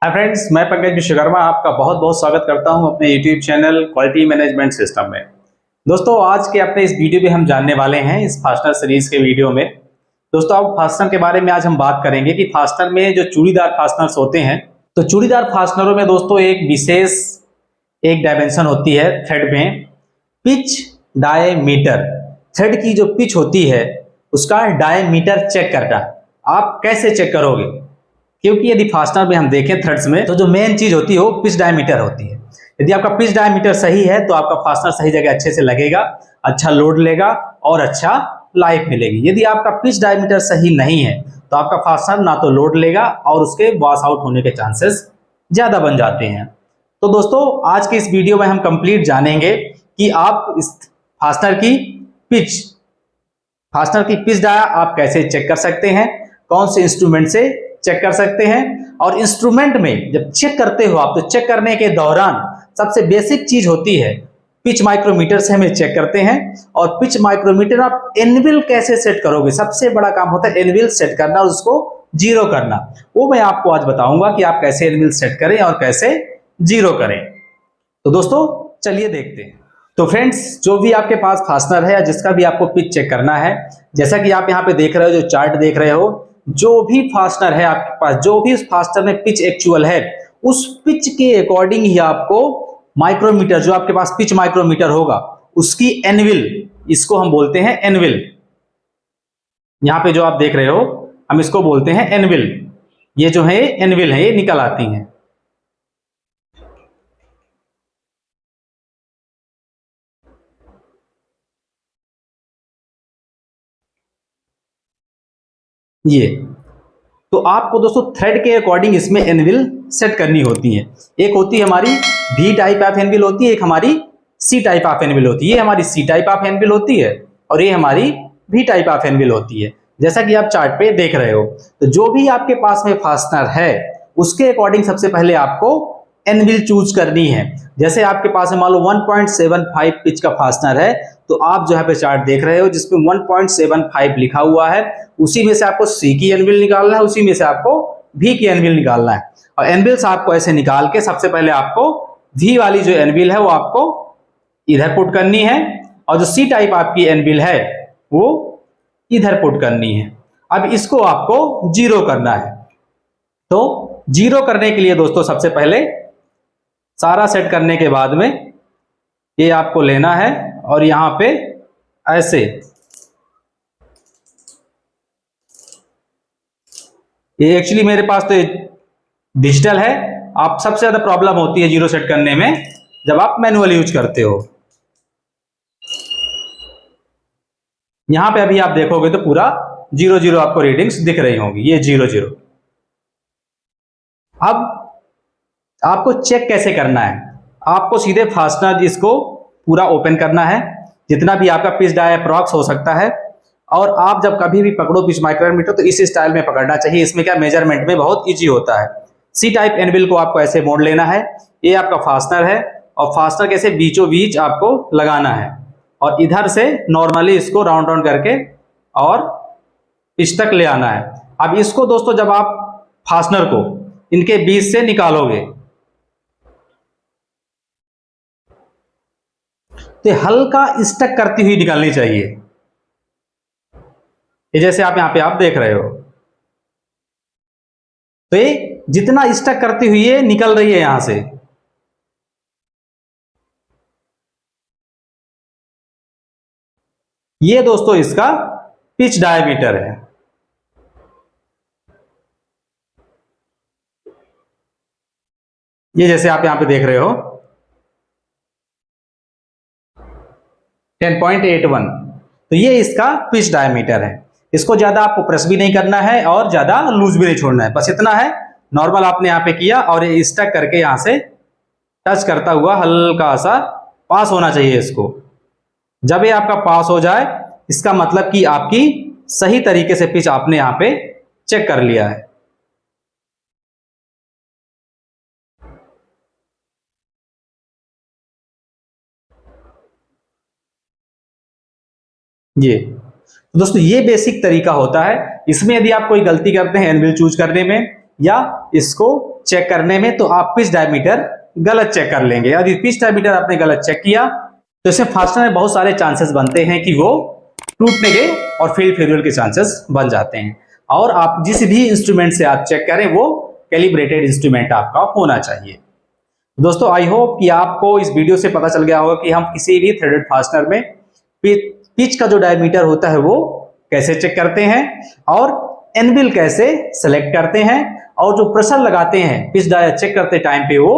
Hi friends, मैं पंकज विश्वकर्मा आपका बहुत बहुत स्वागत करता हूं अपने YouTube channel quality management system में। दोस्तों, आज के अपने इस वीडियो में हम जानने वाले हैं इस फास्टनर सीरीज के वीडियो में। दोस्तों, अब फास्टनर के बारे में आज हम बात करेंगे कि फास्टनर में जो चूड़ीदार फास्टनर्स होते हैं, तो चूड़ीदार फास्टनरों में दोस्तों एक विशेष डायमेंशन होती है थ्रेड में, पिच डायमीटर। थ्रेड की जो पिच होती है उसका डायमीटर चेक करना। आप कैसे चेक करोगे? क्योंकि यदि फास्टनर में हम देखें थ्रेड्स में, तो जो मेन चीज होती है वो पिच डायमीटर होती है। यदि आपका पिच डायमीटर सही है तो आपका फास्टनर सही जगह अच्छे से लगेगा, अच्छा लोड लेगा और अच्छा लाइफ मिलेगी। यदि आपका पिच डायमीटर सही नहीं है तो आपका फास्टनर ना तो लोड लेगा और उसके वॉश आउट होने के चांसेस ज्यादा बन जाते हैं। तो दोस्तों, आज के इस वीडियो में हम कंप्लीट जानेंगे कि आप इस फास्टनर की पिच डाया आप कैसे चेक कर सकते हैं, कौन से इंस्ट्रूमेंट से चेक कर सकते हैं। और इंस्ट्रूमेंट में जब चेक करते हो आप, तो चेक करने के दौरान सबसे बेसिक चीज होती है पिच माइक्रोमीटर से हमें चेक करते हैं। और पिच माइक्रोमीटर आप एनविल कैसे सेट करोगे, सबसे बड़ा काम होता है एनविल सेट करना और उसको जीरो करना। वो मैं आपको आज बताऊंगा कि आप कैसे एनविल सेट करें और कैसे जीरो करें। तो दोस्तों चलिए देखते हैं। तो फ्रेंड्स, जो भी आपके पास फास्टनर है या जिसका भी आपको पिच चेक करना है, जैसा कि आप यहाँ पे देख रहे हो, जो चार्ट देख रहे हो, जो भी फास्टनर है आपके पास, जो भी उस फास्टनर में पिच एक्चुअल है, उस पिच के अकॉर्डिंग ही आपको माइक्रोमीटर, जो आपके पास पिच माइक्रोमीटर होगा, उसकी एनविल, इसको हम बोलते हैं एनविल। यहां पे जो आप देख रहे हो, हम इसको बोलते हैं एनविल। ये जो है एनविल है, ये निकल आती है। ये तो आपको दोस्तों थ्रेड के अकॉर्डिंग इसमें एनविल सेट करनी होती है। एक होती है हमारी V टाइप ऑफ एनविल होती है, एक हमारी C टाइप ऑफ एनविल होती है। ये हमारी C टाइप ऑफ एनविल होती है और ये हमारी V टाइप ऑफ एनविल होती है, जैसा कि आप चार्ट पे देख रहे हो। तो जो भी आपके पास में फास्टनर है उसके अकॉर्डिंग सबसे पहले आपको एनविल चूज करनी है। जैसे आपके पास मान लो 1.75 पिच का फास्टनर है, तो आप जो है पे चार्ट देख रहे हो जिसमें 1.75 लिखा हुआ है, उसी में से आपको C की एनविल निकालना है, उसी में से आपको V की एनविल निकालना है। और एनविल्स आपको ऐसे निकाल के सबसे पहले आपको V वाली जो एनविल है वो आपको इधर पुट करनी है, और जो C टाइप आपकी एनविल है वो इधर पुट करनी है। अब इसको आपको जीरो करना है। तो जीरो करने के लिए दोस्तों सबसे पहले सारा सेट करने के बाद में ये आपको लेना है और यहां पे ऐसे ये एक्चुअली मेरे पास तो डिजिटल है। आप सबसे ज्यादा प्रॉब्लम होती है जीरो सेट करने में जब आप मैनुअल यूज करते हो। यहां पे अभी आप देखोगे तो पूरा 0 आपको रीडिंग्स दिख रही होंगी, ये 0 0। अब आपको चेक कैसे करना है? आपको सीधे फास्टनर इसको पूरा ओपन करना है, जितना भी आपका पिच डाया अप्रॉक्स हो सकता है। और आप जब कभी भी पकड़ो पिच माइक्रोमीटर तो इस स्टाइल में पकड़ना चाहिए, इसमें क्या मेजरमेंट में बहुत इजी होता है। C टाइप एनविल को आपको ऐसे मोड़ लेना है। ये आपका फास्टनर है और फास्टनर कैसे बीचों बीच आपको लगाना है और इधर से नॉर्मली इसको राउंड राउंड करके और पिच तक ले आना है। अब इसको दोस्तों जब आप फास्टनर को इनके बीच से निकालोगे तो हल्का स्टक करती हुई निकालनी चाहिए। ये जैसे आप यहां पे आप देख रहे हो, तो ये जितना स्टक करती हुई ये निकल रही है यहां से, ये दोस्तों इसका पिच डायमीटर है। ये जैसे आप यहां पे देख रहे हो 10.81, तो ये इसका पिच डायमीटर है। इसको ज्यादा आपको प्रेस भी नहीं करना है और ज्यादा लूज भी नहीं छोड़ना है, बस इतना है। नॉर्मल आपने यहाँ पे किया और ये स्टक करके यहां से टच करता हुआ हल्का सा पास होना चाहिए इसको। जब ये आपका पास हो जाए इसका मतलब कि आपकी सही तरीके से पिच आपने यहाँ पे चेक कर लिया है। ये दोस्तों ये बेसिक तरीका होता है। इसमें यदि आप कोई गलती करते हैं एनविल चूज करने में या इसको चेक करने में, तो आप पिच डायमीटर गलत चेक कर लेंगे। यदि पिच डायमीटर आपने गलत चेक किया तो इसमें फास्टनर में बहुत सारे चांसेस बनते हैं कि वो टूटने के और फेलियर के चांसेस बन जाते हैं। और आप जिस भी इंस्ट्रूमेंट से आप चेक करें वो कैलिब्रेटेड इंस्ट्रूमेंट आपका होना चाहिए। दोस्तों आई होप कि आपको इस वीडियो से पता चल गया होगा कि हम किसी भी थ्रेडेड फास्टनर में पिच का जो डायमीटर होता है वो कैसे चेक करते हैं और एनविल कैसे सेलेक्ट करते हैं और जो प्रेशर लगाते हैं पिच डाया चेक करते टाइम पे वो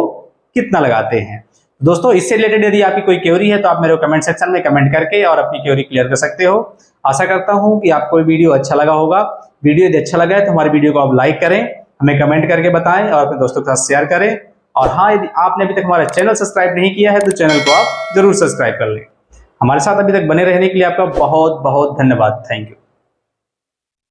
कितना लगाते हैं। दोस्तों इससे रिलेटेड यदि आपकी कोई क्वेरी है तो आप मेरे कमेंट सेक्शन में कमेंट करके और अपनी क्वेरी क्लियर कर सकते हो। आशा करता हूं कि आपको वीडियो अच्छा लगा होगा। वीडियो यदि अच्छा लगा है तो हमारी वीडियो को आप लाइक करें, हमें कमेंट करके बताएं और अपने दोस्तों के साथ शेयर करें। और हाँ, यदि आपने अभी तक हमारा चैनल सब्सक्राइब नहीं किया है तो चैनल को आप जरूर सब्सक्राइब कर लें। हमारे साथ अभी तक बने रहने के लिए आपका बहुत बहुत धन्यवाद। Thank you.